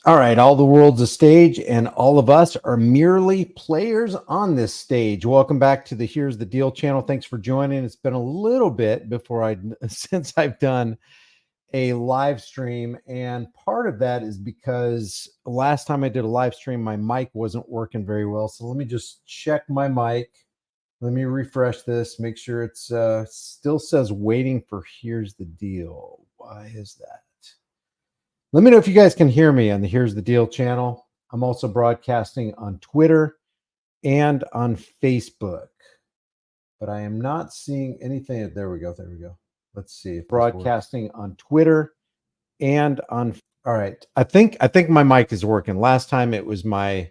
All right, all the world's a stage, and all of us are merely players on this stage. Welcome back to the Here's the Deal channel. Thanks for joining. It's been a little bit since I've done a live stream, and part of that is because last time I did a live stream, my mic wasn't working very well. So let me just check my mic. Let me refresh this, make sure it's still says waiting for Here's the Deal. Why is that? Let me know if you guys can hear me on the Here's the Deal channel. I'm also broadcasting on Twitter and on Facebook, but I am not seeing anything. There we go. There we go. Let's see. Broadcasting on Twitter and on. All right. I think my mic is working. Last time it was my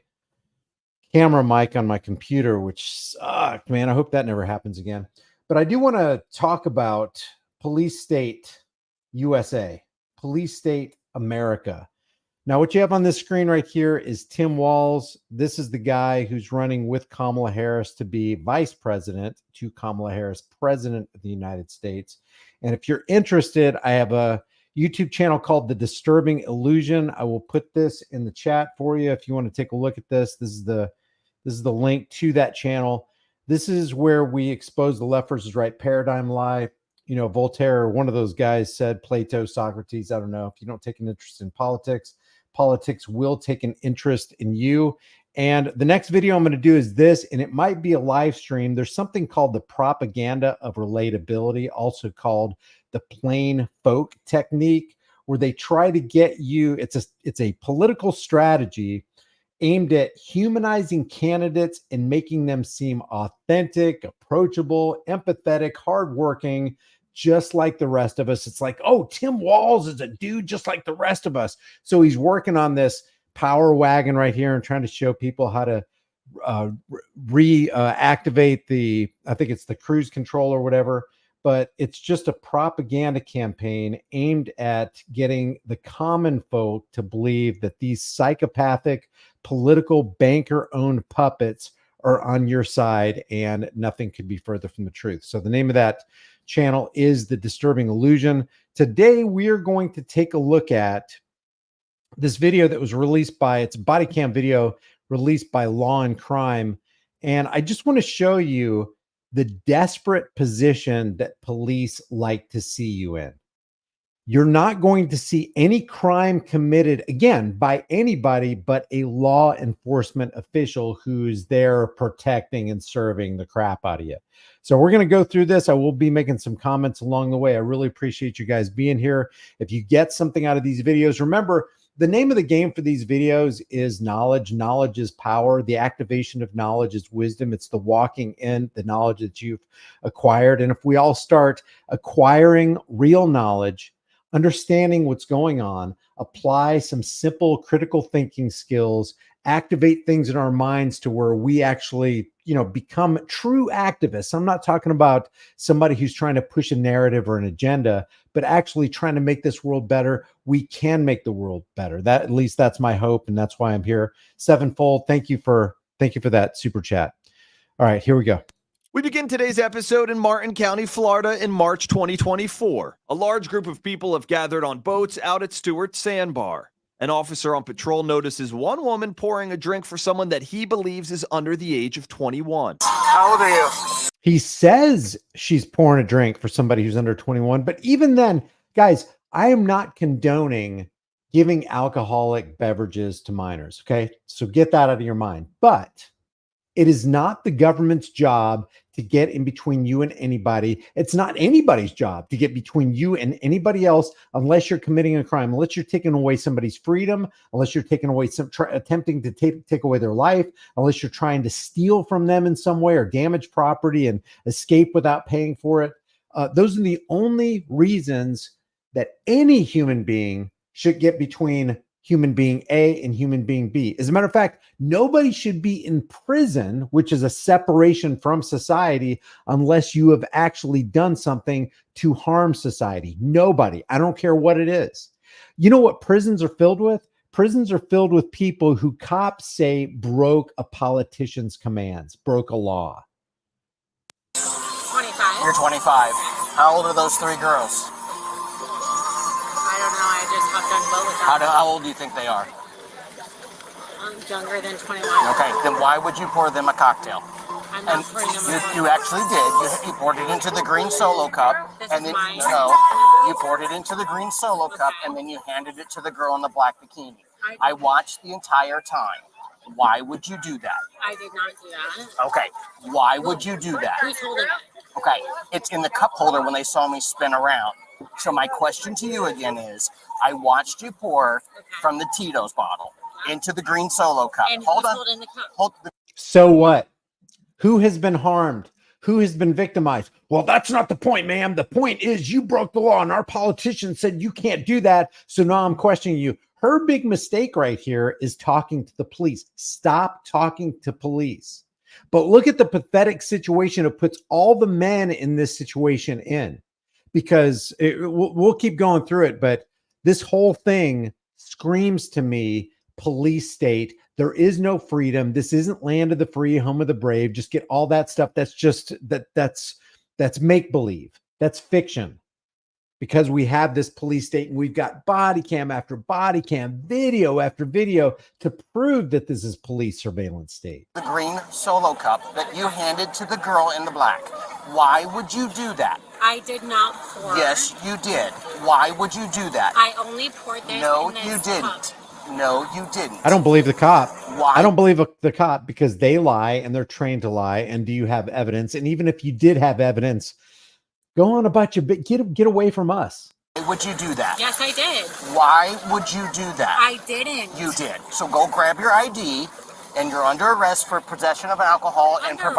camera mic on my computer, which sucked, man. I hope that never happens again. But I do want to talk about police state USA, police state Amerika. Now, what you have on this screen right here is Tim Walz. This is the guy who's running with Kamala Harris to be vice president to Kamala Harris, president of the United States. And if you're interested, I have a YouTube channel called The Disturbing Illusion. I will put this in the chat for you if you want to take a look at this. This is the link to that channel. This is where we expose the left versus right paradigm lie. You know, Voltaire, one of those guys, said, Plato, Socrates, I don't know, if you don't take an interest in politics, politics will take an interest in you. And the next video I'm going to do is this, and it might be a live stream. There's something called the propaganda of relatability, also called the plain folk technique, where they try to get you, it's a political strategy aimed at humanizing candidates and making them seem authentic, approachable, empathetic, hardworking, just like the rest of us. It's like, oh, Tim Walz is a dude just like the rest of us. So he's working on this power wagon right here and trying to show people how to reactivate I think it's the cruise control or whatever. But it's just a propaganda campaign aimed at getting the common folk to believe that these psychopathic political banker-owned puppets are on your side, and nothing could be further from the truth. So the name of that channel is The Disturbing Illusion. Today, we're going to take a look at this video that was released it's a body cam video released by Law and Crime. And I just want to show you the desperate position that police like to see you in. You're not going to see any crime committed, again, by anybody but a law enforcement official who's there protecting and serving the crap out of you. So we're going to go through this. I will be making some comments along the way. I really appreciate you guys being here. If you get something out of these videos, remember, the name of the game for these videos is knowledge. Knowledge is power. The activation of knowledge is wisdom. It's the walking in the knowledge that you've acquired. And if we all start acquiring real knowledge, understanding what's going on, apply some simple critical thinking skills, activate things in our minds to where we actually, become true activists. I'm not talking about somebody who's trying to push a narrative or an agenda, but actually trying to make this world better. We can make the world better. At least that's my hope, and that's why I'm here. Sevenfold, thank you for that super chat. All right, here we go. We begin today's episode in Martin County, Florida in March 2024. A large group of people have gathered on boats out at Stewart Sandbar. An officer on patrol notices one woman pouring a drink for someone that he believes is under the age of 21. How old are you? He says she's pouring a drink for somebody who's under 21. But even then, guys, I am not condoning giving alcoholic beverages to minors. Okay. So get that out of your mind. But it is not the government's job to get in between you and anybody. It's not anybody's job to get between you and anybody else unless you're committing a crime, unless you're taking away somebody's freedom, unless you're taking away attempting to take away their life, unless you're trying to steal from them in some way or damage property and escape without paying for it. Those are the only reasons that any human being should get between human being A and human being B. As a matter of fact, nobody should be in prison, which is a separation from society, unless you have actually done something to harm society. Nobody. I don't care what it is. You know what prisons are filled with? Prisons are filled with people who cops say broke a politician's commands, broke a law. 25. You're 25. How old are those three girls? I don't know. I just hopped on the boat with them. How old do you think they are? younger than 21. Okay, then why would you pour them a cocktail? I'm not pouring them a You actually did. You poured it into the green Solo cup, This and is then mine. no, you poured it into the green Solo cup, and then you handed it to the girl in the black bikini. I watched the entire time. Why would you do that? I did not do that. Okay, why would you do that? Who's holding it? Okay, it's in the cup holder when they saw me spin around. So my question to you again is, I watched you pour from the Tito's bottle into the green Solo cup. And Hold who's on. holding the cup? Hold. So what? Who has been harmed? Who has been victimized? Well, that's not the point, ma'am. The point is you broke the law and our politician said you can't do that. So now I'm questioning you. Her big mistake right here is talking to the police. Stop talking to police. But look at the pathetic situation it puts all the men in this situation in, because we'll keep going through it. But this whole thing screams to me police state. There is no freedom. This isn't land of the free, home of the brave. Just get all that stuff. That's just that's make believe. That's fiction. Because we have this police state and we've got body cam after body cam, video after video to prove that this is police surveillance state. The green Solo cup that you handed to the girl in the black. Why would you do that? I did not pour. Yes, you did. Why would you do that? I only poured this No, in this you didn't. cup. No, you didn't. I don't believe the cop. Why? I don't believe the cop because they lie and they're trained to lie. And do you have evidence? And even if you did have evidence, go on about your bit. Get away from us. Why would you do that? Yes, I did. Why would you do that? I didn't. You did. So go grab your ID, and you're under arrest for possession of alcohol and for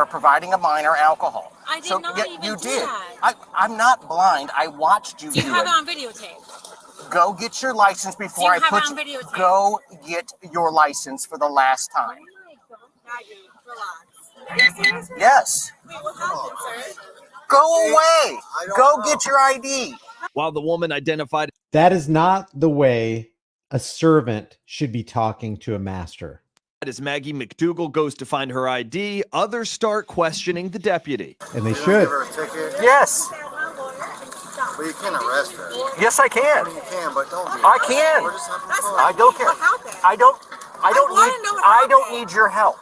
providing a minor alcohol. I did not even you do did. that. I'm not blind. I watched you do You have it it. on videotape. Go get your license before I You have put it on you. videotape. Go get your license for the last time. Relax. Yes. Wait, what happened, sir? Go away. Go get your ID. While the woman identified That is not the way a servant should be talking to a master. as Maggie McDougal goes to find her ID, others start questioning the deputy. And they You don't should. give her a ticket, Yes. but you can't arrest her. Yes, I can. You can, but don't do I that. can. We're just having That's fun. I don't care. What happened? I don't wanna need. know what I don't happened. need your help.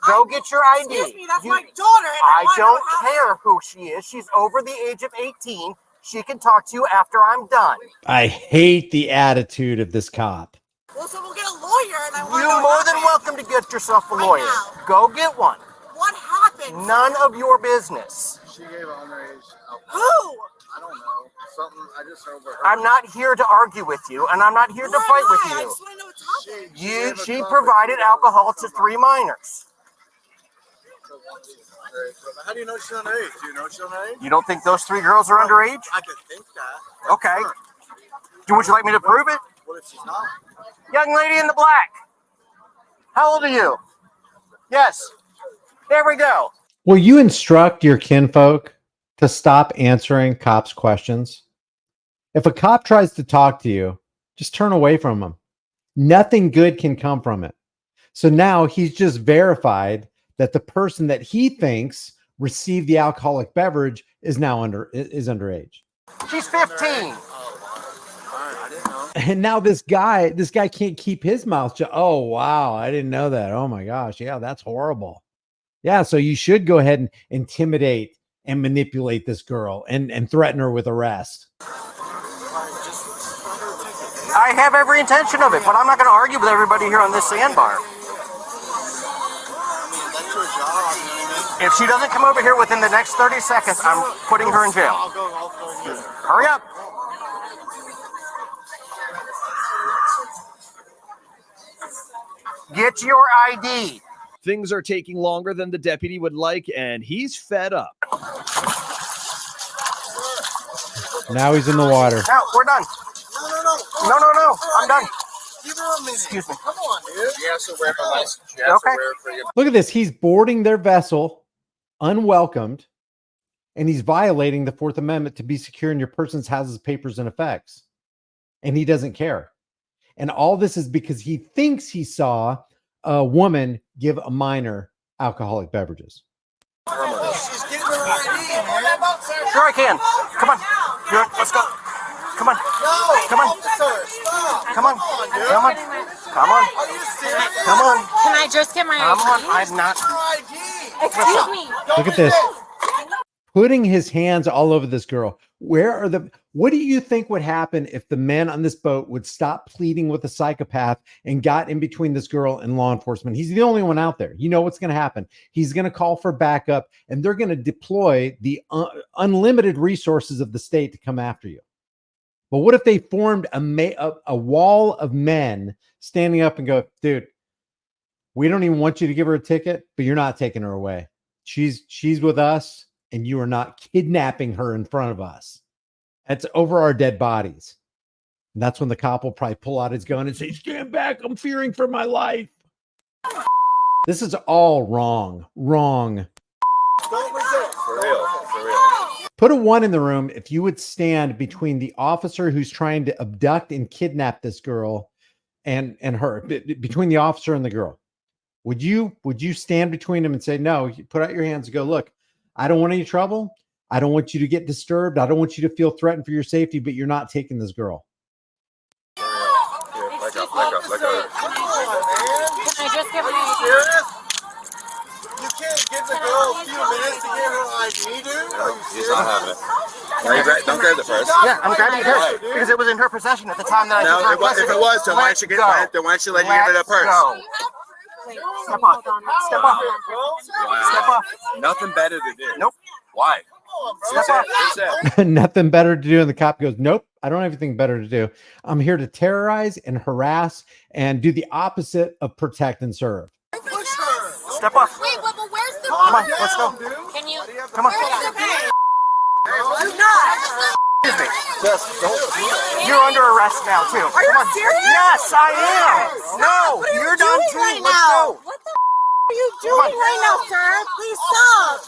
Go get your ID. Excuse me, that's You- my daughter. And I wanna know don't what happened. care who she is. She's over the age of 18. She can talk to you after I'm done. I hate the attitude of this cop. Well, so we'll get a lawyer, and I want to You're know more what than happened. welcome to get yourself a Right lawyer. now. Go get one. What happened? None of your business. She gave underage alcohol. Who? I don't know. Something I just overheard. I'm not here to argue with you, and I'm not here to Why fight with not? I you. just want to know what's happened. She provided alcohol to 3 minors. How do you know she's underage? Do you know she's underage? You don't think those 3 girls are underage? I can think that. Okay. Sure. Would you like me to prove it? What if she's not? Young lady in the black. How old are you? Yes. There we go. Will you instruct your kinfolk to stop answering cops' questions? If a cop tries to talk to you, just turn away from him. Nothing good can come from it. So now he's just verified that the person that he thinks received the alcoholic beverage is now underage. She's 15. Oh, wow. All right, I didn't know. And now this guy can't keep his mouth shut. Oh, wow. I didn't know that. Oh my gosh. Yeah, that's horrible. Yeah. So you should go ahead and intimidate and manipulate this girl and threaten her with arrest. I have every intention of it, but I'm not going to argue with everybody here on this sandbar. That's your job. You know what I mean? If she doesn't come over here within the next 30 seconds, I'm putting her in jail. I'll go here. Hurry up. Get your ID. Things are taking longer than the deputy would like, and he's fed up. Now he's in the water. Now, we're done. No. I'm done. Give her a minute. Excuse me. Come on, dude. You have to wear a license. You have to wear wear it for your. Look at this. He's boarding their vessel unwelcomed, and he's violating the Fourth Amendment to be secure in your person's houses, papers, and effects. And he doesn't care. And all this is because he thinks he saw a woman give a minor alcoholic beverages. She's getting her ID, man. Sure I can. Come on. Let's go. Come on. No, Come on. officer, stop. Come on. dude. Come on. Come on. Are you serious? Come on. Can I just get my Come on. ID? I'm not. Your ID. Excuse me. Look at this. Putting his hands all over this girl. What do you think would happen if the men on this boat would stop pleading with a psychopath and got in between this girl and law enforcement? He's the only one out there. You know what's going to happen. He's going to call for backup, and they're going to deploy the unlimited resources of the state to come after you. But what if they formed a wall of men standing up and go, dude, we don't even want you to give her a ticket, but you're not taking her away. She's with us, and you are not kidnapping her in front of us. That's over our dead bodies. And that's when the cop will probably pull out his gun and say, stand back. I'm fearing for my life. This is all wrong. Wrong. Don't resist. For real. Put a 1 in the room if you would stand between the officer who's trying to abduct and kidnap this girl and her, between the officer and the girl. Would you stand between them and say, no, you put out your hands and go, look, I don't want any trouble. I don't want you to get disturbed. I don't want you to feel threatened for your safety, but you're not taking this girl. Come on, man. Can I just get my ID? Serious? You can't give the girl a few minutes to get her ID, dude? Are you He's serious? not having it. No, don't grab the purse. Yeah, I'm grabbing it Why? because it was in her possession at the time that I No, took her if it was, then why don't you get then why don't you let you give her the purse? Wait, Step hold up. on. Step Hold up. on. Wow. Step up. Nothing better to do. Nope. Why? Step up. Who's that? Nothing better to do. And the cop goes, nope, I don't have anything better to do. I'm here to terrorize and harass and do the opposite of protect and serve. Push her. Step up. Wait, but where's the Come on, let's go. Dude. Can you? Come on. Where's the bag? Do not. Excuse me. Just don't. You're under arrest now too. Are you serious? Yes, I am. No, What are you you're done doing too. right Let's now? go. What the are you doing right now, sir? Please stop.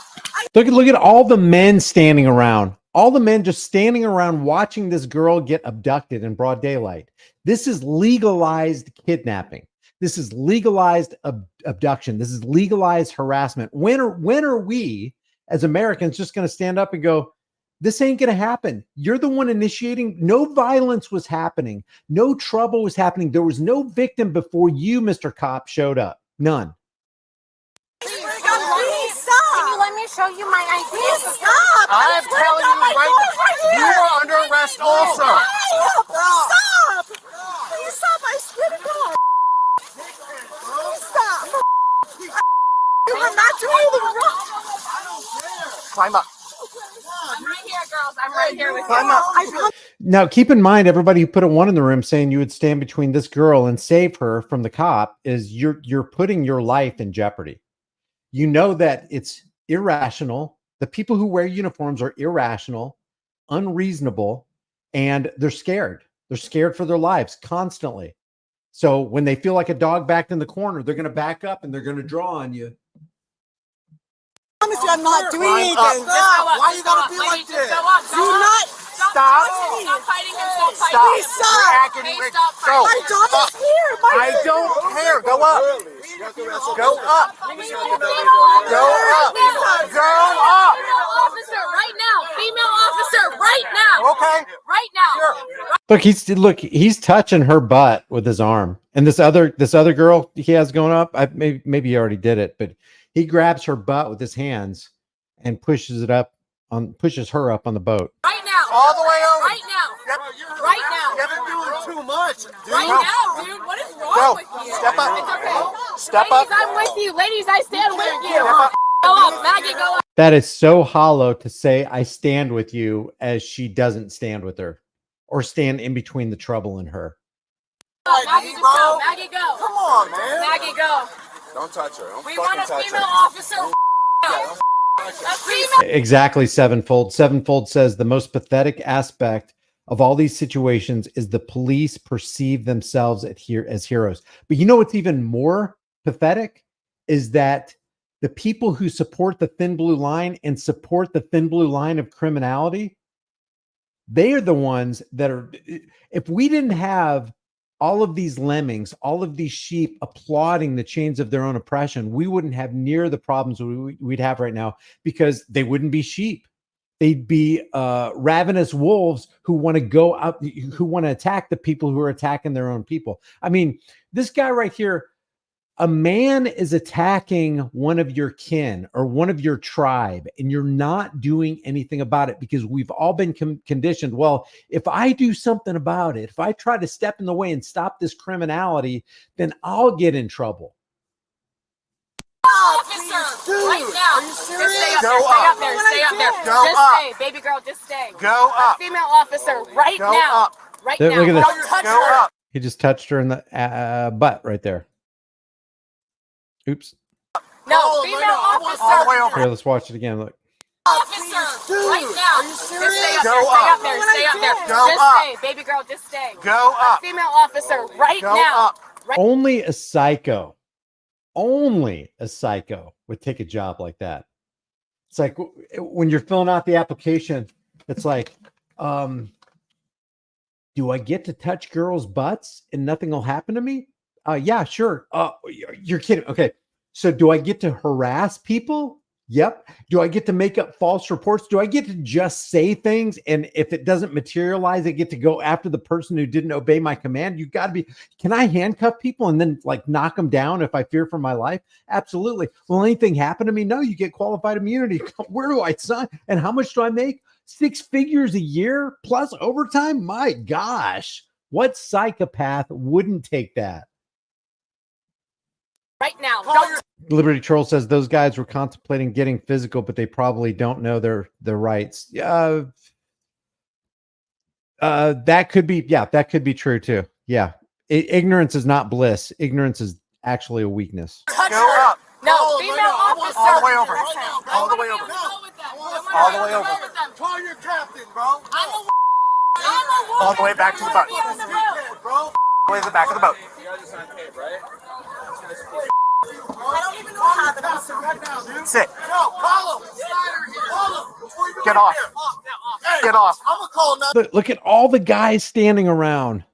Look at all the men standing around. All the men just standing around watching this girl get abducted in broad daylight. This is legalized kidnapping. This is legalized abduction. This is legalized harassment. When are we as Americans just going to stand up and go, this ain't going to happen? You're the one initiating. No violence was happening. No trouble was happening. There was no victim before you, Mr. Cop, showed up. None. Please Can you stop. let me show you my ID? Please stop. I'm telling you right now, you are under arrest also. Stop. Please stop. I swear to God. Please stop. You are not doing anything wrong. Climb up. I'm right here, girls. I'm right here with you. Climb up. Now, keep in mind, everybody who put a 1 in the room saying you would stand between this girl and save her from the cop is you're putting your life in jeopardy. You know that it's irrational. The people who wear uniforms are irrational, unreasonable, and they're scared. They're scared for their lives constantly. So when they feel like a dog backed in the corner, they're going to back up and they're going to draw on you. I promise you I'm not doing anything. Stop. Why you gotta be like this? Do not Stop. Stop fighting him. Stop Stop. fighting him. Please stop. You're acting Hey, weird. stop Go. My dog is here. I don't care. Go up. Go up. Go up. Go up. Female officer, right now. Female officer, right now. Okay. Right now. Sure. He's touching her butt with his arm. And this other girl he has going up, maybe he already did it, but he grabs her butt with his hands and pushes her up on the boat. Right now. All the way over. Right now. Right now. You're doing too much, dude. Right now, dude. What is wrong Go. with you? Step up. It's okay. Step Ladies, up. I'm with you. Ladies, I stand with you. Step up. Go up. Maggie, go up. That is so hollow to say I stand with you as she doesn't stand with her or stand in between the trouble and her. Maggie, just go. Maggie, go. Come on, man. Maggie, go. Don't touch her. Don't We fucking want a touch female her. officer. A female. Exactly, Sevenfold. Sevenfold says the most pathetic aspect of all these situations is the police perceive themselves as heroes. But you know what's even more pathetic is that the people who support the thin blue line and support the thin blue line of criminality, they are the ones that are, if we didn't have all of these lemmings, all of these sheep applauding the chains of their own oppression, we wouldn't have near the problems we'd have right now because they wouldn't be sheep. They'd be ravenous wolves who want to go out, who want to attack the people who are attacking their own people. I mean, this guy right here, a man is attacking one of your kin or one of your tribe, and you're not doing anything about it because we've all been conditioned. Well, if I do something about it, if I try to step in the way and stop this criminality, then I'll get in trouble. Officer, right now. Are you serious? Just stay up Go there, up. stay up there, stay up there. Go Just up. stay, baby girl, just stay. Go up. Female officer, right Go now. up. Right Look now. at this. Don't touch Go her. up. He just touched her in the butt right there. Oops. No, Oh, female right now. I want officer. all the way over. Here, let's watch it again. Look. Officer, Dude, right now. are you Just serious? stay up Go there, up. stay up there, stay up there. Go Just up. stay, baby girl, just stay. Go up. Female officer, right Go now. up. Only a psycho would take a job like that. It's like when you're filling out the application, it's like, do I get to touch girls' butts and nothing will happen to me? Yeah, sure. You're kidding. Okay. So do I get to harass people? Yep. Do I get to make up false reports? Do I get to just say things? And if it doesn't materialize, I get to go after the person who didn't obey my command? You got to be, can I handcuff people and then like knock them down if I fear for my life? Absolutely. Will anything happen to me? No, you get qualified immunity. Where do I sign? And how much do I make? 6 figures a year plus overtime? My gosh. What psychopath wouldn't take that? Right now. Don't Liberty Troll says those guys were contemplating getting physical, but they probably don't know their rights. That could be, that could be true too. Yeah. Ignorance is not bliss. Ignorance is actually a weakness. touch Go her. up. No, Oh, female right now. I want officer. all the way over. Right now. All the way I over. wanna go with them. All the way over. Call your captain, bro. All the way back to the boat. Bro. All the way to the back of the boat. You guys just signed tape, right? I don't even know how to do Right now, dude. Sit. No, follow. Follow. Before you go Get in off. there. Hey, Get off. I'm gonna call now. Look at all the guys standing around.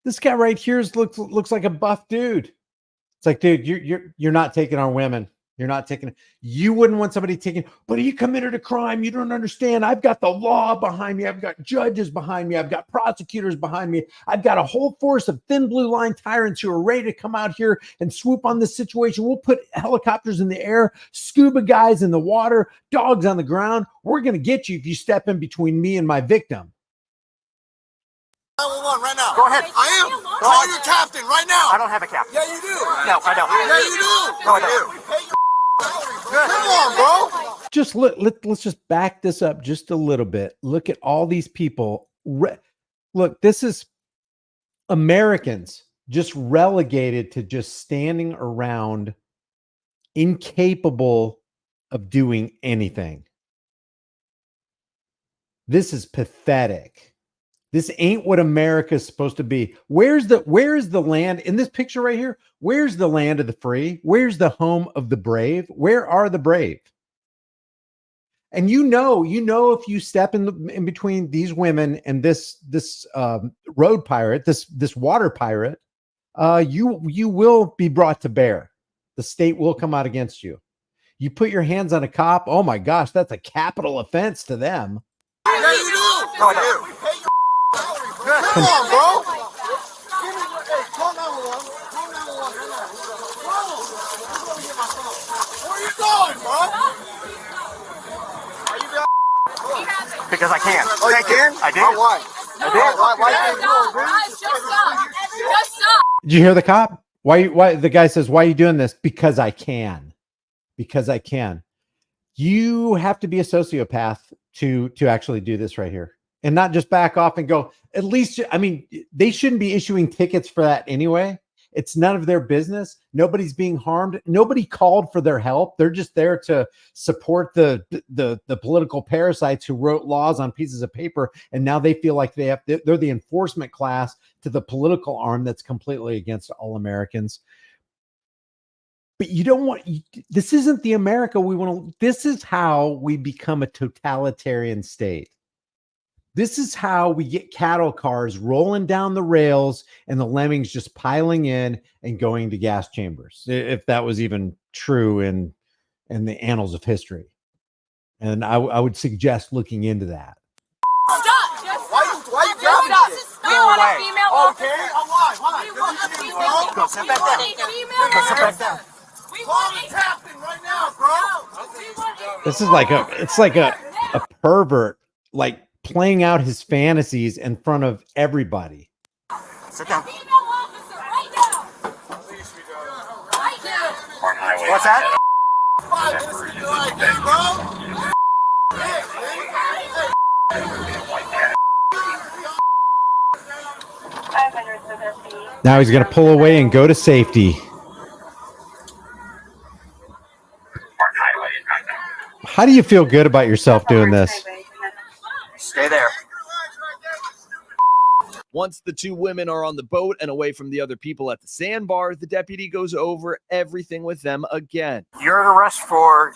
This guy right here looks like a buff dude. It's like, dude, you're not taking our women. You're not taking. You wouldn't want somebody taking. But you committed a crime. You don't understand. I've got the law behind me. I've got judges behind me. I've got prosecutors behind me. I've got a whole force of thin blue line tyrants who are ready to come out here and swoop on this situation. We'll put helicopters in the air, scuba guys in the water, dogs on the ground. We're gonna get you if you step in between me and my victim. 911 right now. Go ahead. I am. Call your captain right now. I don't have a captain. Yeah, you do. No, I don't. Yeah, you do. No, I don't. Come on, bro. Just let's just back this up just a little bit. Look at all these people. Look, this is Americans just relegated to just standing around, incapable of doing anything. This is pathetic. This ain't what America is supposed to be. Where's the land in this picture right here? Where's the land of the free? Where's the home of the brave? Where are the brave? And you know, if you step in between these women and this road pirate, this water pirate, you will be brought to bear. The state will come out against you. You put your hands on a cop. Oh my gosh, that's a capital offense to them. Yeah, you do. No, I don't. Come on, bro. Hey, call 911. Call 911 right now. Bro, get my phone. Where you going, bro? Because I can. Oh, you can? I did. Why? I did. Why Stop, guys, just stop. Just stop. Did you hear the cop? Why the guy says, why are you doing this? Because I can. Because I can. You have to be a sociopath to actually do this right here. And not just back off and go, at least, I mean, they shouldn't be issuing tickets for that anyway. It's none of their business. Nobody's being harmed. Nobody called for their help. They're just there to support the political parasites who wrote laws on pieces of paper. And now they feel like they're the enforcement class to the political arm that's completely against all Americans. But you don't want, this isn't the America we want to, this is how we become a totalitarian state. This is how we get cattle cars rolling down the rails and the lemmings just piling in and going to gas chambers. If that was even true in the annals of history. And I would suggest looking into that. Stop. Why you We grabbing want shit? we want a away. female Okay, officer. why? We want a Because you female bro. Go sit back We want down. a female Go sit back officer. down. We Call want the a captain right now, bro. we want a This is like a pervert, like playing out his fantasies in front of everybody. Sit down. female officer right now. Right now. What's that? 5 minutes to do ID, bro. Now he's going to pull away and go to safety. How do you feel good about yourself doing this? Stay there. Once the two women are on the boat and away from the other people at the sandbar, the deputy goes over everything with them again. You're under arrest for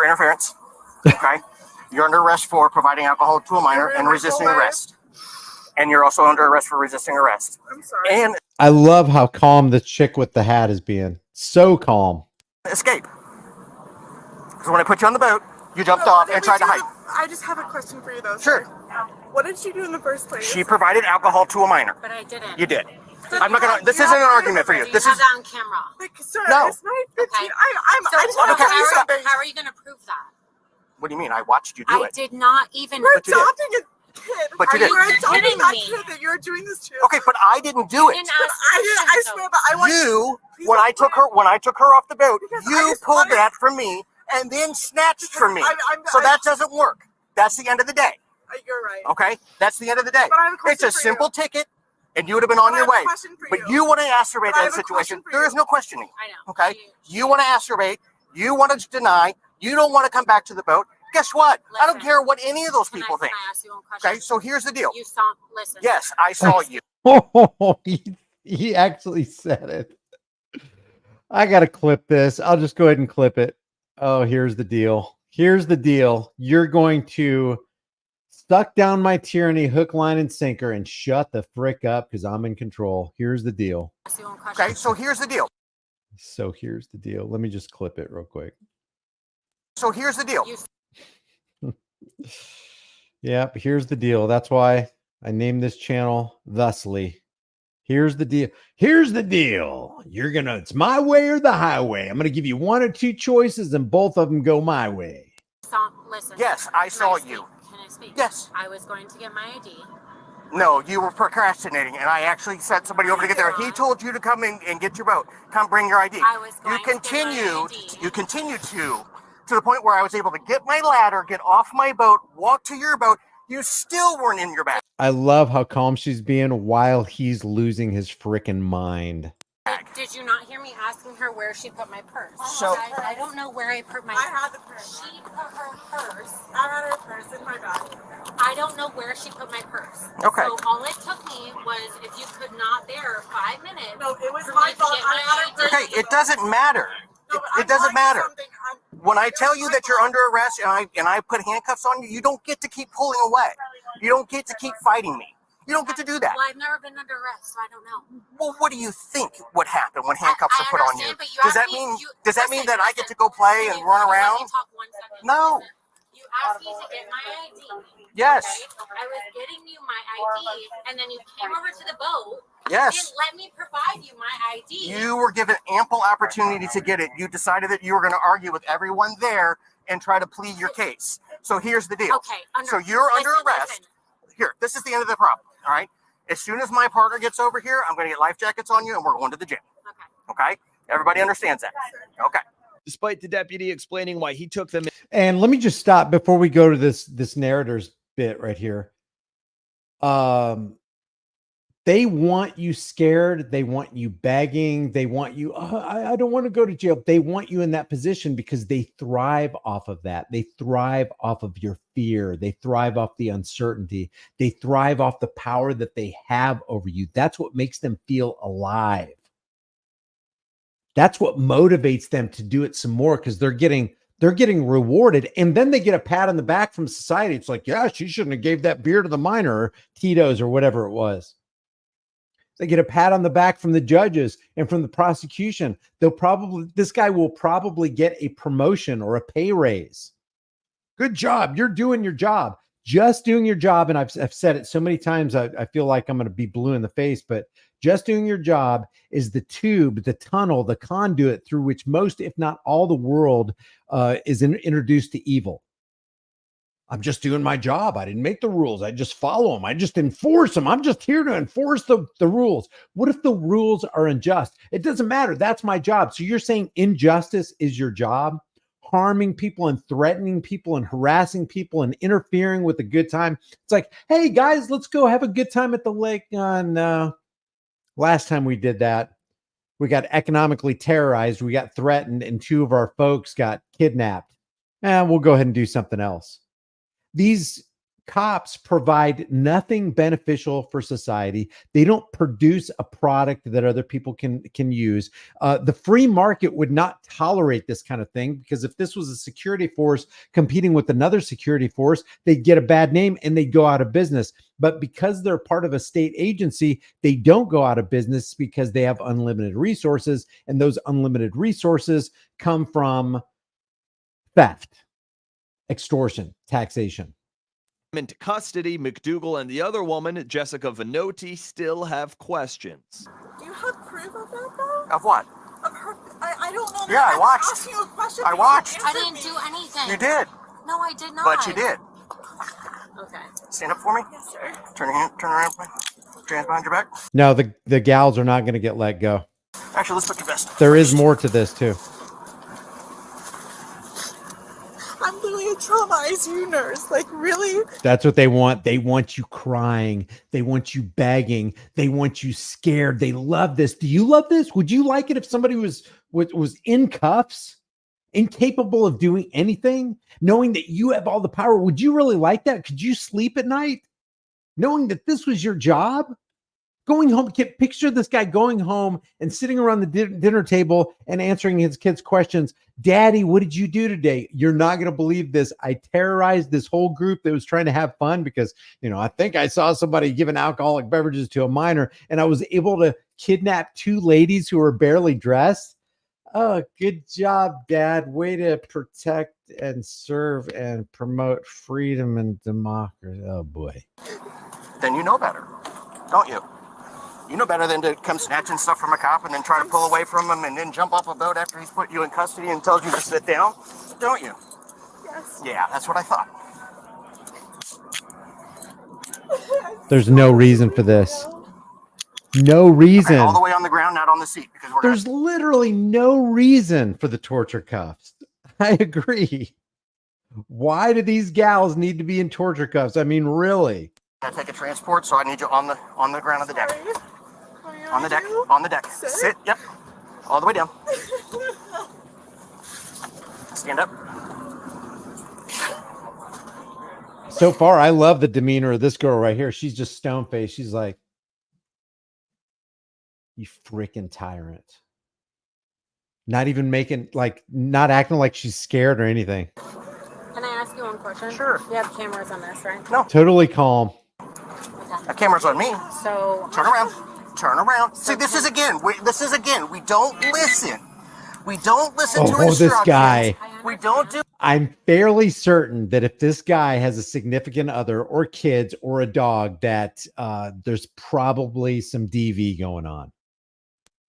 interference. Okay. You're under arrest for providing alcohol to a minor and resisting arrest. And you're also under arrest for resisting arrest. I'm sorry. And I love how calm the chick with the hat is being. So calm. escape. Because when I put you on the boat, you jumped off and tried to hide. I just have a question for you, though. Sure. Sir. What did she do in the first place? She provided alcohol to a minor. But I didn't. You did. I'm not gonna. This isn't an argument for you. This have is that on camera. Like, sir, No. it's my 15. Okay. I just want to okay, tell you stop. something. How are you going to prove that? What do you mean? I watched you do I it. did not even. We're But you did. adopting a kid. But you did. We're adopting kidding that me? kid that you're doing this to. Okay, but I didn't do it. Didn't But ask I questions, swear, but I want You, Please when don't I took put her off the boat, Because I you just pulled wanted- that from me and then snatched from me. So I- that doesn't work. That's the end of the day. You're right. Okay, that's the end of the day. But I have a It's question a for simple you. ticket, and you would have been on But I your have a way. question for But you want to acerbate But I that have a situation. question for There you. is no questioning. I know. Okay, you want to acerbate. You want to deny. You don't want to come back to the boat. Guess what? I don't Listen. care what any of those Can people think. I ask you one question? Okay, so here's the deal. You saw. Listen. Yes, I saw you. Oh, he actually said it. I got to clip this. I'll just go ahead and clip it. Oh, here's the deal. Here's the deal. You're going to suck down my tyranny, hook, line, and sinker, and shut the frick up because I'm in control. Here's the deal. Ask you one question. Okay, so here's the deal. So here's the deal. Let me just clip it real quick. So here's the deal. You Yep, here's the deal. That's why I named this channel thusly. Here's the deal. Here's the deal. It's my way or the highway. I'm gonna give you one or two choices, and both of them go my way. saw. Listen. Yes, I Can saw speak? you. Can I speak? Yes. I was going to get my ID. No, you were procrastinating, and I actually sent somebody over to get there. He told you to come in and get your boat. Come bring your ID. I was going You to get my continued. ID. You continued to the point where I was able to get my ladder, get off my boat, walk to your boat. You still weren't in your bag. I love how calm she's being while he's losing his freaking mind. Did you not hear me asking her where she put my purse? So- I don't know where I put my. I had the purse. She put her purse. I had her purse in my bag. I don't know where she put my purse. Okay. So all it took me was if you could not bear 5 minutes. No, it was for my me to fault. get I my had her purse. Okay, it doesn't matter. No, but I'm It doesn't telling you matter. something. When I tell you that you're under arrest and I put handcuffs on you, you don't get to keep pulling away. You don't get to keep fighting me. You don't get to do that. Well, I've never been under arrest, so I don't know. Well, what do you think would happen when handcuffs I are put on you? understand, but Does that asked me- mean you- does that mean listen, that I get to go play listen. and run Let me around? talk 1 second. No. Listen. You asked me to get my ID. Yes. Okay? I was getting you my ID, and then you came over to the boat. Yes. Didn't let me provide you my ID. You were given ample opportunity to get it. You decided that you were going to argue with everyone there and try to plead your case. So here's the deal. Okay. So you're under listen, arrest. listen. Here, this is the end of the problem. All right. As soon as my partner gets over here, I'm going to get life jackets on you and we're going to the gym. Okay. Okay. Everybody understands that. Okay. Despite the deputy explaining why he took them And let me just stop before we go to this narrator's bit right here. They want you scared. They want you begging. They want you, I don't want to go to jail. They want you in that position because they thrive off of that. They thrive off of your fear. They thrive off the uncertainty. They thrive off the power that they have over you. That's what makes them feel alive. That's what motivates them to do it some more because they're getting rewarded, and then they get a pat on the back from society. It's like, yeah, she shouldn't have gave that beer to the minor, or Tito's, or whatever it was. They get a pat on the back from the judges and from the prosecution. This guy will probably get a promotion or a pay raise Good job. You're doing your job. Just doing your job. And I've said it so many times, I feel like I'm going to be blue in the face, but just doing your job is the tube, the tunnel, the conduit through which most, if not all, the world is introduced to evil. I'm just doing my job. I didn't make the rules. I just follow them. I just enforce them. I'm just here to enforce the rules. What if the rules are unjust? It doesn't matter. That's my job. So you're saying injustice is your job? Harming people and threatening people and harassing people and interfering with a good time. It's like, hey guys, let's go have a good time at the lake. On last time we did that, we got economically terrorized. We got threatened, and 2 of our folks got kidnapped. And we'll go ahead and do something else. These cops provide nothing beneficial for society. They don't produce a product that other people can use. The free market would not tolerate this kind of thing, because if this was a security force competing with another security force, they'd get a bad name and they'd go out of business. But because they're part of a state agency, they don't go out of business because they have unlimited resources, and those unlimited resources come from theft, extortion, taxation. Into custody, McDougal and the other woman, Jessica Vanotti, still have questions. Do you have proof of that, though? Of what? Of her? I don't know. Yeah, I I'm watched. asking you a question. I watched. I didn't do anything. You did. No, I did not. But you did. Okay. Stand up for me. Yes, sir. Turn around. Put your hands behind your back. No, the gals are not going to get let go. Actually, let's put your vest on. There is more to this too. I'm literally a trauma ICU nurse. Like, really? That's what they want. They want you crying. They want you begging. They want you scared. They love this. Do you love this? Would you like it if somebody was in cuffs, incapable of doing anything, knowing that you have all the power? Would you really like that? Could you sleep at night knowing that this was your job? Going home, picture this guy going home and sitting around the dinner table and answering his kids' questions. Daddy, what did you do today? You're not going to believe this. I terrorized this whole group that was trying to have fun because, I think I saw somebody giving alcoholic beverages to a minor, and I was able to kidnap 2 ladies who were barely dressed. Oh, good job, Dad. Way to protect and serve and promote freedom and democracy. Oh, boy. Then you know better, don't you? You know better than to come snatching stuff from a cop and then try to pull away from him and then jump off a boat after he's put you in custody and tells you to sit down, don't you? Yes. Yeah, that's what I thought. There's no reason for this. No reason. Okay, all the way on the ground, not on the seat, because There's literally no reason for the torture cuffs. I agree. Why do these gals need to be in torture cuffs? I mean, really? gonna take a transport, so I need you on the ground of the deck. Sorry. On the deck. On the deck. Sit. Yep. All the way down. Stand up. So far, I love the demeanor of this girl right here. She's just stone-faced. She's like, you freaking tyrant. Not even not acting like she's scared or anything. Can I ask you one question? Sure. You have cameras on this, right? No. Totally calm. The camera's on me. So Turn around. Turn around. See, this is again. We don't listen. We don't listen to instructions. This guy. We don't do. I'm fairly certain that if this guy has a significant other or kids or a dog, that there's probably some DV going on.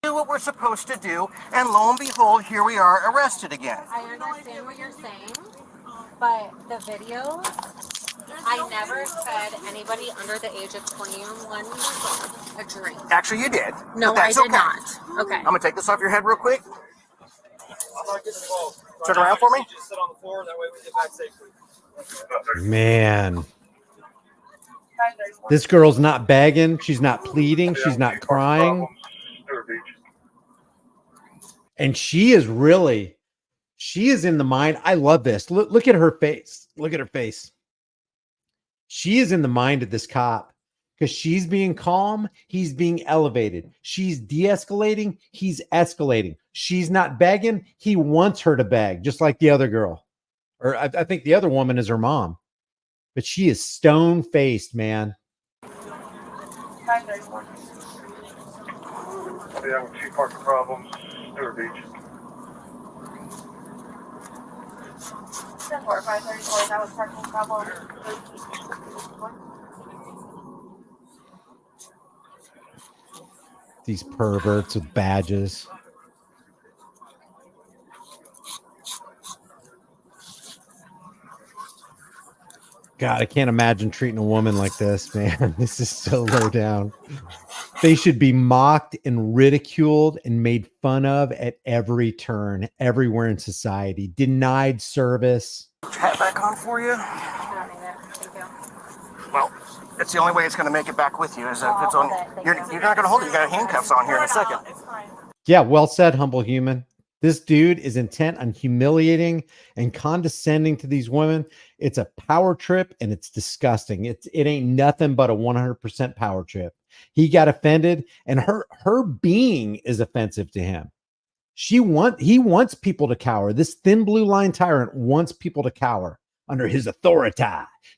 Do what we're supposed to do, and lo and behold, here we are arrested again. I understand what you're saying, but the videos, I never fed anybody under the age of 21 a drink. Actually, you did. No, but I that's did okay. not. Okay. I'm gonna take this off your head real quick. Turn around for me. Just sit on the floor, that way we get back safely. Man. This girl's not begging. She's not pleading. She's not crying. And she is in the mind. I love this. Look at her face. Look at her face. She is in the mind of this cop because she's being calm. He's being elevated. She's de-escalating. He's escalating. She's not begging. He wants her to beg, just like the other girl. Or I think the other woman is her mom. But she is stone-faced, man. Yeah, with 2 parking problems, Stewart Beach. These perverts with badges. God, I can't imagine treating a woman like this, man. This is so low down. They should be mocked and ridiculed and made fun of at every turn, everywhere in society. Denied service. Hat back on for you? I don't need it. Thank you. Well, it's the only way it's going to make it back with you. Is if it's on. You're not going to hold it. You got handcuffs on here in a second. Yeah, well said, humble human. This dude is intent on humiliating and condescending to these women. It's a power trip and it's disgusting. It ain't nothing but a 100% power trip. He got offended and her being is offensive to him. He wants people to cower. This thin blue line tyrant wants people to cower under his authority.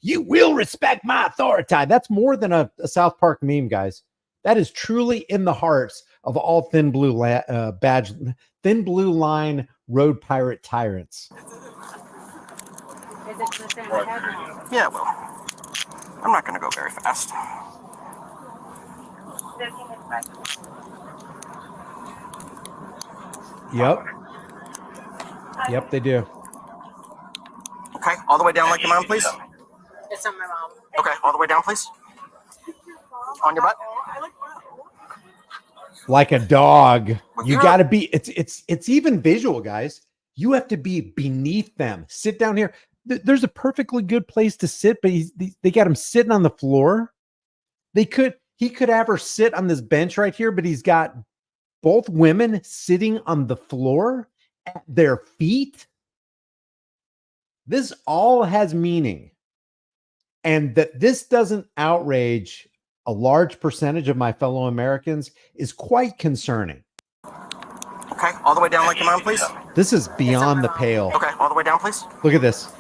You will respect my authority. That's more than a South Park meme, guys. That is truly in the hearts of all thin blue line road pirate tyrants. Is it twisted in my head now? Yeah, well, I'm not going to go very fast. Yep, they do. Okay, all the way down like your mom, please. It's not my mom. Okay, all the way down, please. On your butt. Like a dog. Well, You you're- got to be, it's even visual, guys. You have to be beneath them. Sit down here. There's a perfectly good place to sit, but they got him sitting on the floor. He could have her sit on this bench right here, but he's got both women sitting on the floor at their feet. This all has meaning. And that this doesn't outrage a large percentage of my fellow Americans is quite concerning. Okay, all the way down like your mom, please. This is beyond the pale. Okay, all the way down, please. Look at this.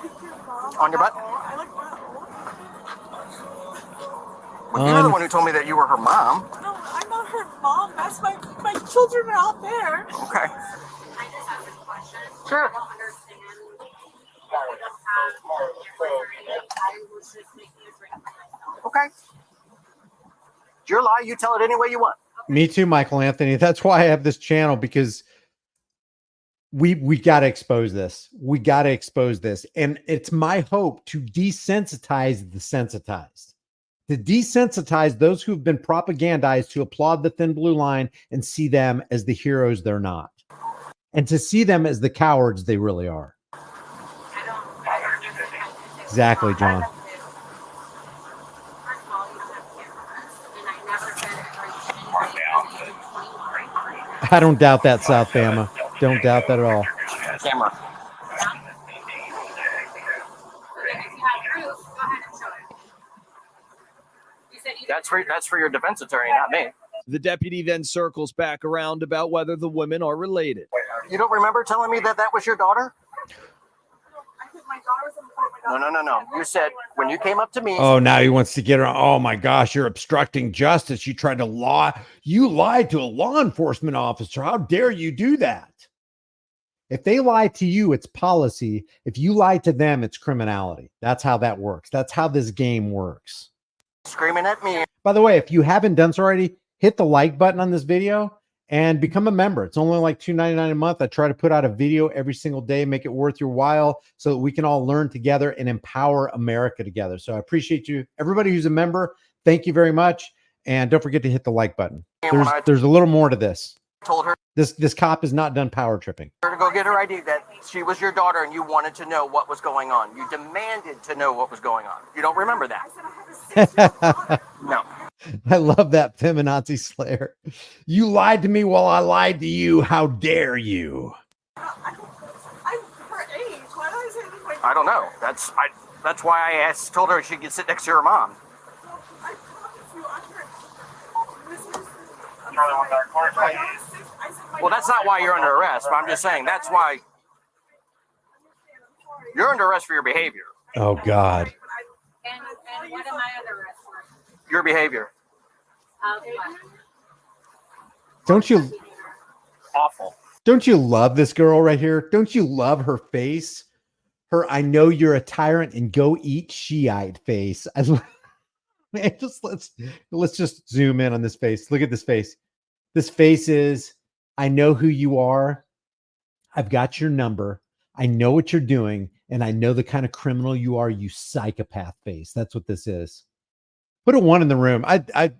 On your butt. Well, you're the one who told me that you were her mom. No, I'm not her mom. That's my children are out there. Okay. I just have a question. Sure. I don't understand. I don't have I was just making a drink for myself. Okay. It's your lie. You tell it any way you want. Me too, Michael Anthony. That's why I have this channel, because we got to expose this. We got to expose this. And it's my hope to desensitize the sensitized, to desensitize those who've been propagandized to applaud the thin blue line and see them as the heroes they're not, and to see them as the cowards they really are. Exactly, John. I don't doubt that, South Bama. Don't doubt that at all. Camera. That's for your defense attorney, not me. The deputy then circles back around about whether the women are related. You don't remember telling me that was your daughter? No. You said when you came up to me. Oh, now he wants to get her. Oh my gosh, you're obstructing justice. You tried to lie. You lied to a law enforcement officer. How dare you do that? If they lie to you, it's policy. If you lie to them, it's criminality. That's how that works. That's how this game works. Screaming at me. By the way, if you haven't done so already, hit the like button on this video and become a member. It's only like $2.99 a month. I try to put out a video every single day, make it worth your while so that we can all learn together and empower America together. So I appreciate you. Everybody who's a member, thank you very much. And don't forget to hit the like button. There's a little more to this. Told her This cop is not done power tripping. to go get her ID, that she was your daughter and you wanted to know what was going on. You demanded to know what was going on. You don't remember that? No. I love that feminazi slayer. You lied to me while I lied to you. How dare you? I'm her age. Why do I say anything like I don't know. That's why I told her she could sit next to her mom. I promise you, I'm her. Well, that's not why you're under arrest, but I'm just saying that's why you're under arrest for your behavior. Oh, God. And what am I under arrest for? Your behavior. Don't you Awful. love this girl right here? Don't you love her face? her "I know you're a tyrant and go eat Shiite" face. Man, let's just zoom in on this face. Look at this face. This face is, "I know who you are. I've got your number. I know what you're doing, and I know the kind of criminal you are, you psychopath" face. That's what this is. Put a 1 in the room. I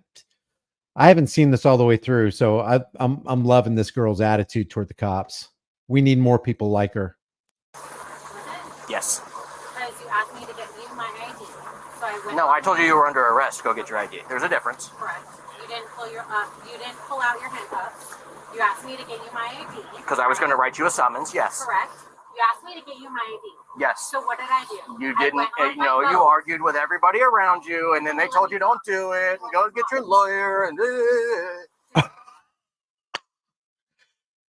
haven't seen this all the way through, so I'm loving this girl's attitude toward the cops. We need more people like her. Yes. Because you asked me to get you my ID. So I went. No, I told you you were under arrest. Go get your ID. There's a difference. Correct. You didn't pull out your handcuffs. You asked me to get you my ID. Because I was going to write you a summons. Yes. Correct. You asked me to get you my ID. Yes. So what did I do? You I didn't. went on my You boat. argued with everybody around you, and then they told you don't do it, and go get your lawyer, and.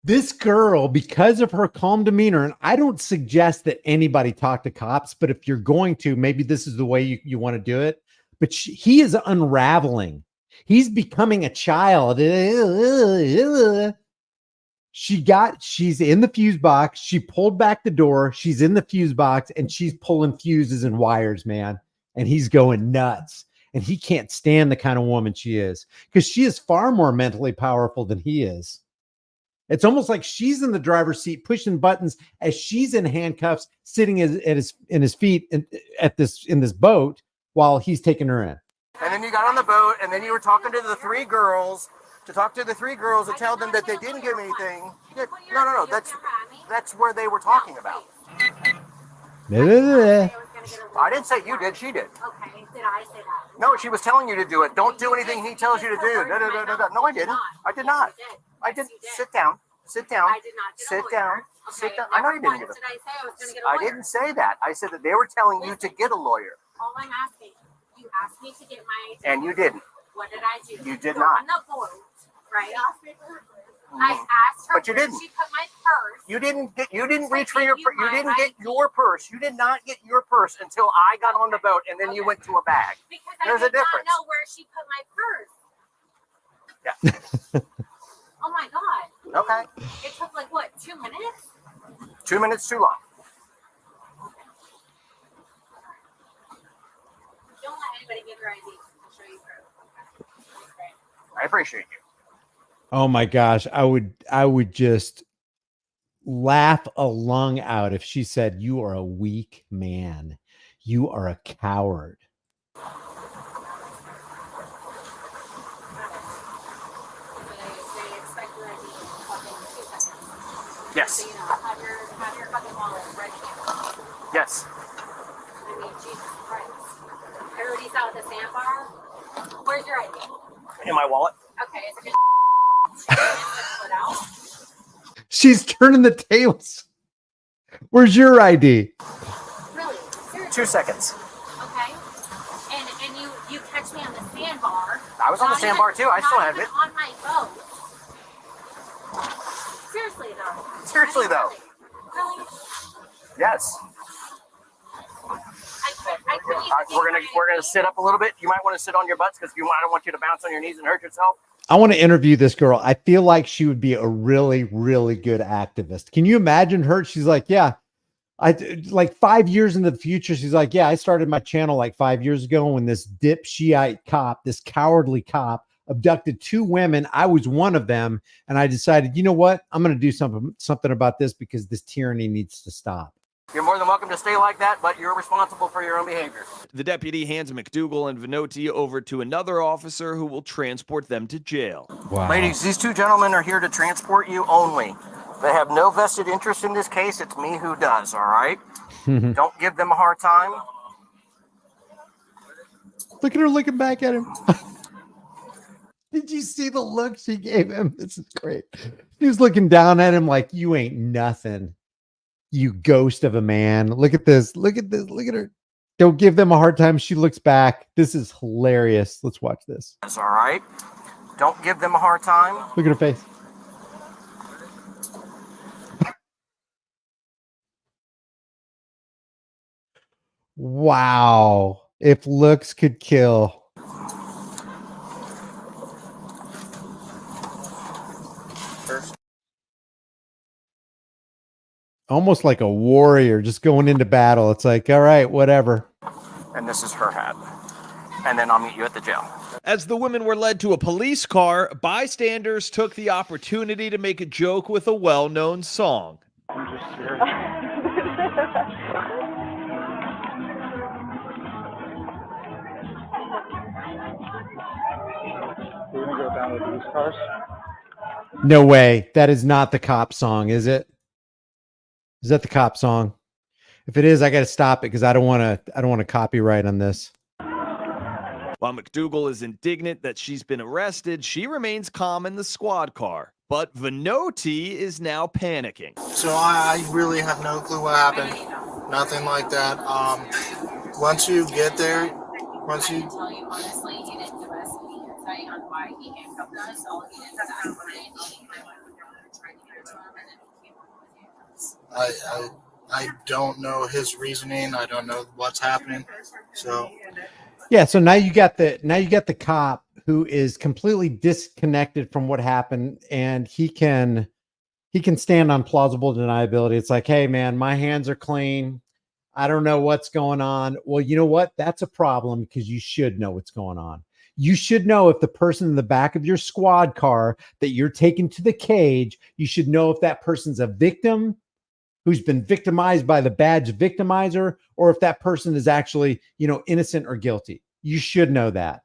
This girl, because of her calm demeanor, and I don't suggest that anybody talk to cops, but if you're going to, maybe this is the way you want to do it. But he is unraveling. He's becoming a child. She's in the fuse box. She pulled back the door. She's in the fuse box, and she's pulling fuses and wires, man. And he's going nuts. And he can't stand the kind of woman she is, because she is far more mentally powerful than he is. It's almost like she's in the driver's seat pushing buttons as she's in handcuffs, sitting in his feet in this boat while he's taking her in. And then you got on the boat, and then you were talking to the 3 girls to tell them that they didn't give anything. Yeah, no. That's where they were talking about. I didn't say you did. She did. Okay. Did I say that? No, she was telling you to do it. Don't do anything he tells you to do. No, I didn't. I did not. I didn't. Sit down. Sit down. I did not get a Sit lawyer. down. Okay, Sit down. I know you didn't get Did I say I was going to get a I lawyer? didn't say that. I said that they were telling you to get a lawyer, All I'm asking, you asked me to get my ID. and you didn't. What did I do? You did Go not. On the boat, right? I asked her. But you where didn't. She put my purse. You didn't reach for your. You didn't get your purse. You did not get your purse until I got on the boat, and then you went to a bag. Because There's I a did not difference. know where she put my purse. Yeah. Oh my God. Okay. It took like what, 2 minutes? 2 minutes too long. Don't let anybody give your ID. I'll show you through. I appreciate you. Oh my gosh, I would just laugh a lung out if she said, "You are a weak man. You are a coward." They expect your ID in fucking 2 seconds. Yes. So, have your fucking wallet ready. Yes. I mean, Jesus Christ. I already saw at the sandbar. Where's your ID? In my wallet. Okay, is it put out? She's turning the tables. Where's your ID? Really? Seriously? 2 seconds. Okay. And you catch me on the sandbar. I was on the sandbar too. I still have it. On my boat. Seriously though. Seriously, though. Really? Yes. I couldn't even We're gonna sit up a little bit. You might want to sit on your butts because I don't want you to bounce on your knees and hurt yourself. I want to interview this girl. I feel like she would be a really, really good activist. Can you imagine her? She's like, yeah, like 5 years into the future. She's like, yeah, I started my channel like 5 years ago when this dipshit cop, this cowardly cop, abducted 2 women. I was one of them. And I decided, you know what? I'm going to do something about this because this tyranny needs to stop. You're more than welcome to stay like that, but you're responsible for your own behavior. The deputy hands McDougal and Venotti over to another officer who will transport them to jail. Wow. Ladies, these 2 gentlemen are here to transport you only. They have no vested interest in this case. It's me who does, all right? Don't give them a hard time. Look at her looking back at him. Did you see the look she gave him? This is great. He was looking down at him like, you ain't nothing. You ghost of a man. Look at this. Look at this. Look at her. Don't give them a hard time. She looks back. This is hilarious. Let's watch this. That's all right. Don't give them a hard time. Look at her face. Wow. If looks could kill. Almost like a warrior just going into battle. It's like, all right, whatever. And this is her hat. And then I'll meet you at the jail. As the women were led to a police car, bystanders took the opportunity to make a joke with a well-known song. We're gonna go down with these cars. No way. That is not the cop song, is it? Is that the cop song? If it is, I got to stop it because I don't want to copyright on this. While McDougal is indignant that she's been arrested, she remains calm in the squad car. But Vanotti is now panicking. So I really have no clue what happened. Nothing like that. Once you get there, once you... I can tell you honestly, he didn't give us any insight on why he handcuffed us. All he did was ask for it. Trying to get it to him, and then he came on with handcuffs. I don't know his reasoning. I don't know what's happening. So yeah, so now you got the cop who is completely disconnected from what happened, and he can stand on plausible deniability. It's like, hey man, my hands are clean. I don't know what's going on. Well, you know what? That's a problem because you should know what's going on. You should know if the person in the back of your squad car that you're taking to the cage, you should know if that person's a victim who's been victimized by the badge victimizer, or if that person is actually, innocent or guilty. You should know that.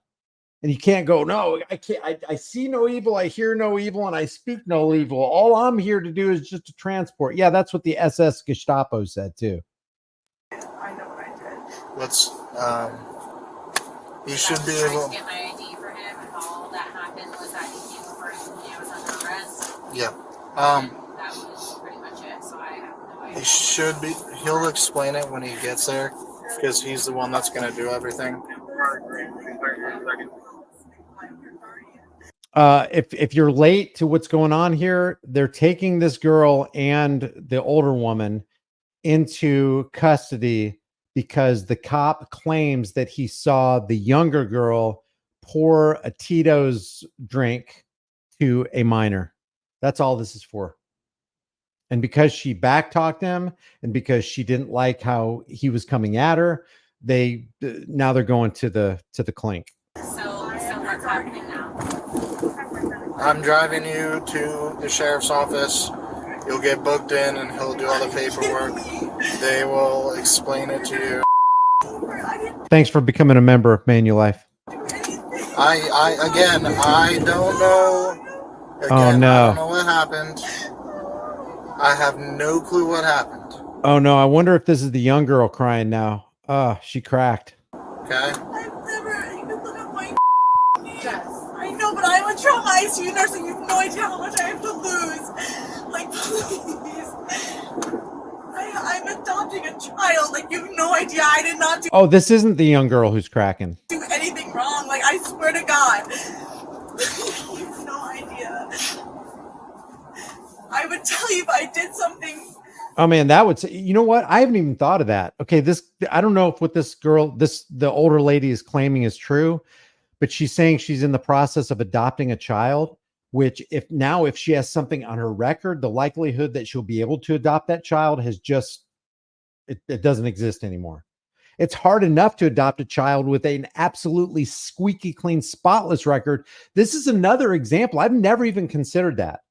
And you can't go, no, I can't. I see no evil. I hear no evil, and I speak no evil. All I'm here to do is just to transport. Yeah, that's what the SS Gestapo said too. I know what I did. let's, you should be I was able... trying to get my ID for him, and all that happened was that he came over and he was under arrest. Yeah. That was pretty much it. So I have no idea. He should be... He'll explain it when he gets there, because he's the one that's going to do everything. If you're late to what's going on here, they're taking this girl and the older woman into custody because the cop claims that he saw the younger girl pour a Tito's drink to a minor. That's all this is for. And because she backtalked him and because she didn't like how he was coming at her, now they're going to the clink. So what's happening now? I'm driving you to the sheriff's office. You'll get booked in and he'll do all the paperwork. They will explain it to you. Thanks for becoming a member of Manulife. I don't know. Again, Oh, no. I don't know what happened. I have no clue what happened. Oh no, I wonder if this is the young girl crying now. She cracked. Okay? I've never even looked at my Jess. I know, but I'm a trauma ICU nurse and you have no idea how much I have to lose. Like, please. I'm adopting a child. Like, you have no idea. I did not do Oh, this isn't the young girl who's cracking. anything wrong. Like, I swear to God. You have no idea. I would tell you if I did something. Oh man, that would say, you know what? I haven't even thought of that. Okay, I don't know if what this girl, the older lady is claiming is true, but she's saying she's in the process of adopting a child, which if she has something on her record, the likelihood that she'll be able to adopt that child has just, it doesn't exist anymore. It's hard enough to adopt a child with an absolutely squeaky clean, spotless record. This is another example. I've never even considered that.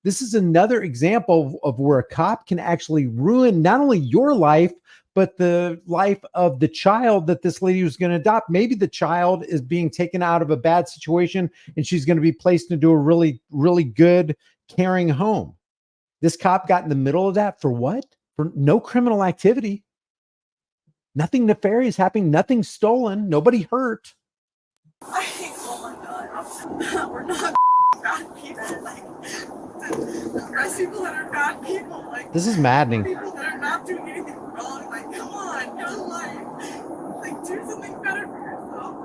This is another example of where a cop can actually ruin not only your life, but the life of the child that this lady was going to adopt. Maybe the child is being taken out of a bad situation and she's going to be placed into a really, really good, caring home. This cop got in the middle of that for what? For no criminal activity. Nothing nefarious happening, nothing stolen, nobody hurt. I think, oh my God, we're not bad people. Like, there's people that are bad people. Like, This is maddening. people that are not doing anything wrong. Like, come on, get a life. Like, do something better for yourself.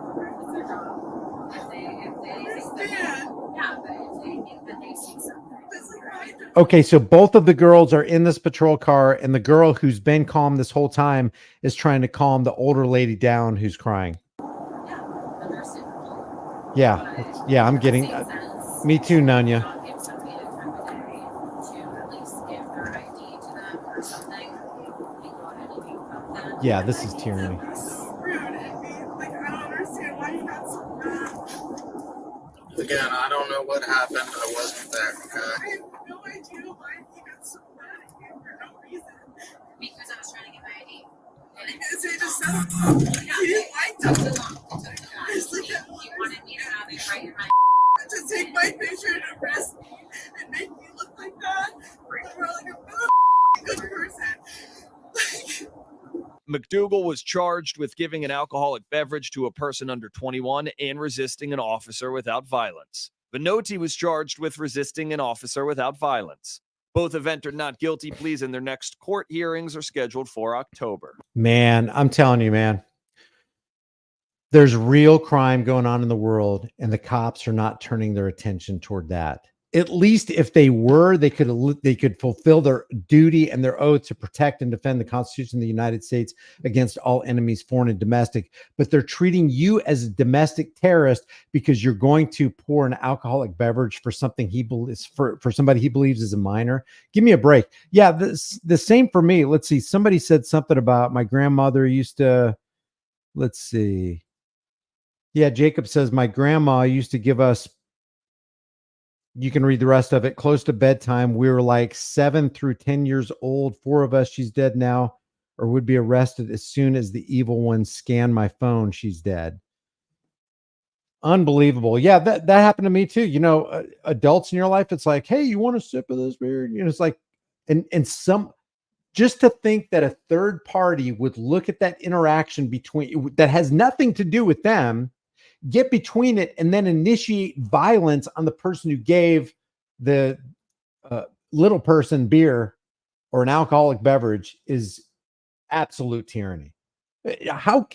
It's their job. If they think that, Understand? yeah, but if they think that they see something. It's like, right? Okay, so both of the girls are in this patrol car, and the girl who's been calm this whole time is trying to calm the older lady down who's crying. Yeah, understandable. Yeah, I'm getting. Same sense. Me too, Nanya. Not give somebody the time of day to at least give their ID to them them or something, you go ahead and you help them. Yeah, this is tyranny. So rude and mean. Like, I don't understand why he got so mad. Again, I don't know what happened. I wasn't there. Okay. I have no idea why he got so mad at you for no reason. Because I was trying to get my ID. Because he just said he didn't like that. Just look at He wanted me to have it right in my to take my picture and arrest me and make me look like that. We're like a good person. McDougal was charged with giving an alcoholic beverage to a person under 21 and resisting an officer without violence. Venotti was charged with resisting an officer without violence. Both have entered not guilty pleas, and their next court hearings are scheduled for October. Man, I'm telling you, man, there's real crime going on in the world, and the cops are not turning their attention toward that. At least if they were, they could fulfill their duty and their oath to protect and defend the Constitution of the United States against all enemies, foreign and domestic. But they're treating you as a domestic terrorist because you're going to pour an alcoholic beverage for something he believes for somebody he believes is a minor. Give me a break. Yeah, the same for me. Let's see. Somebody said something about my grandmother used to. Let's see. Yeah, Jacob says my grandma used to give us. You can read the rest of it. Close to bedtime. We were like 7 through 10 years old. 4 of us. She's dead now, or would be arrested as soon as the evil one scanned my phone. She's dead. Unbelievable. Yeah, that happened to me too. You know, adults in your life, it's like, hey, you want a sip of this beer? You know, it's like, and some, just to think that a third party would look at that interaction between that has nothing to do with them, get between it, and then initiate violence on the person who gave the little person beer or an alcoholic beverage is absolute tyranny. How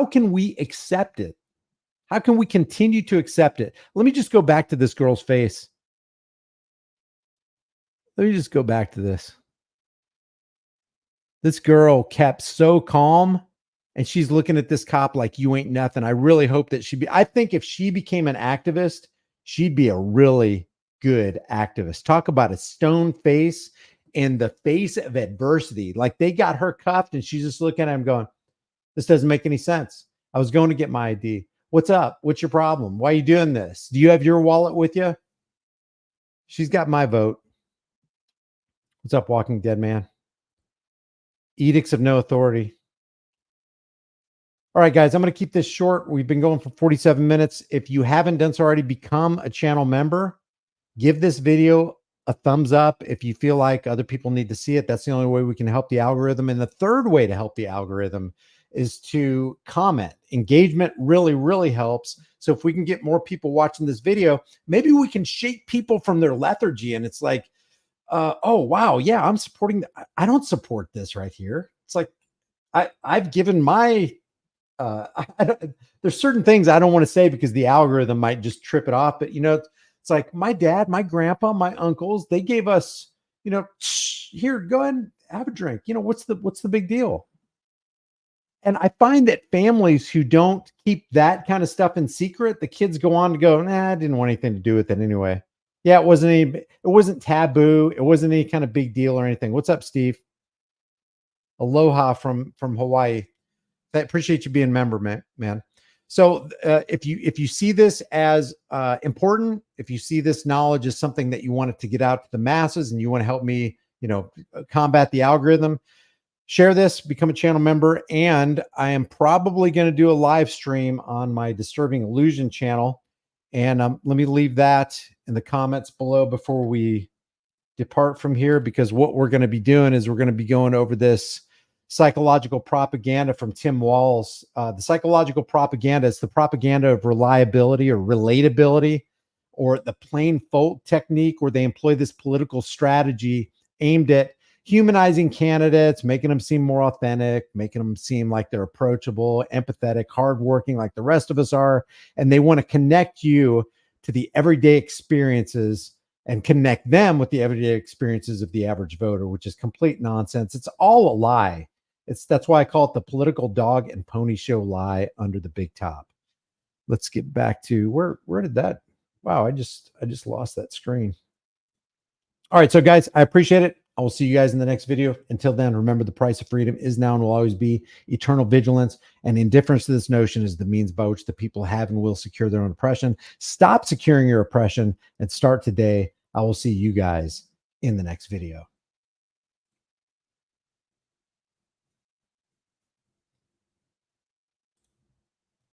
can we accept it? How can we continue to accept it? Let me just go back to this girl's face. Let me just go back to this. This girl kept so calm. And she's looking at this cop like, you ain't nothing. I really hope that I think if she became an activist, she'd be a really good activist. Talk about a stone face and the face of adversity. Like they got her cuffed and she's just looking at him going, this doesn't make any sense. I was going to get my ID. What's up? What's your problem? Why are you doing this? Do you have your wallet with you? She's got my vote. What's up, Walking Dead man? Edicts of no authority. All right, guys, I'm going to keep this short. We've been going for 47 minutes. If you haven't done so already, become a channel member. Give this video a thumbs up if you feel like other people need to see it. That's the only way we can help the algorithm. And the third way to help the algorithm is to comment. Engagement really, really helps. So if we can get more people watching this video, maybe we can shake people from their lethargy. And it's like, oh, wow, yeah, I'm supporting. I don't support this right here. It's like, I've given my... there's certain things I don't want to say because the algorithm might just trip it off. But, you know, it's like my dad, my grandpa, my uncles, they gave us, you know, here, go ahead and have a drink. You know, what's the big deal? And I find that families who don't keep that kind of stuff in secret, the kids go on to go, nah, I didn't want anything to do with it anyway. Yeah, it wasn't taboo. It wasn't any kind of big deal or anything. What's up, Steve? Aloha from Hawaii. I appreciate you being a member, man. So if you see this as important, if you see this knowledge as something that you want it to get out to the masses and you want to help me, you know, combat the algorithm, share this, become a channel member. And I am probably going to do a live stream on my Disturbing Illusion channel. And let me leave that in the comments below before we depart from here, because what we're going to be doing is we're going to be going over this psychological propaganda from Tim Walls. The psychological propaganda is the propaganda of reliability or relatability, or the plain folk technique, where they employ this political strategy aimed at humanizing candidates, making them seem more authentic, making them seem like they're approachable, empathetic, hardworking, like the rest of us are. And they want to connect you to the everyday experiences and connect them with the everyday experiences of the average voter, which is complete nonsense. It's all a lie. That's why I call it the political dog and pony show lie under the big top. Let's get back to where did that? Wow, I just lost that screen. All right, so guys, I appreciate it. I will see you guys in the next video. Until then, remember the price of freedom is now and will always be eternal vigilance, and indifference to this notion is the means by which the people have and will secure their own oppression. Stop securing your oppression and start today. I will see you guys in the next video.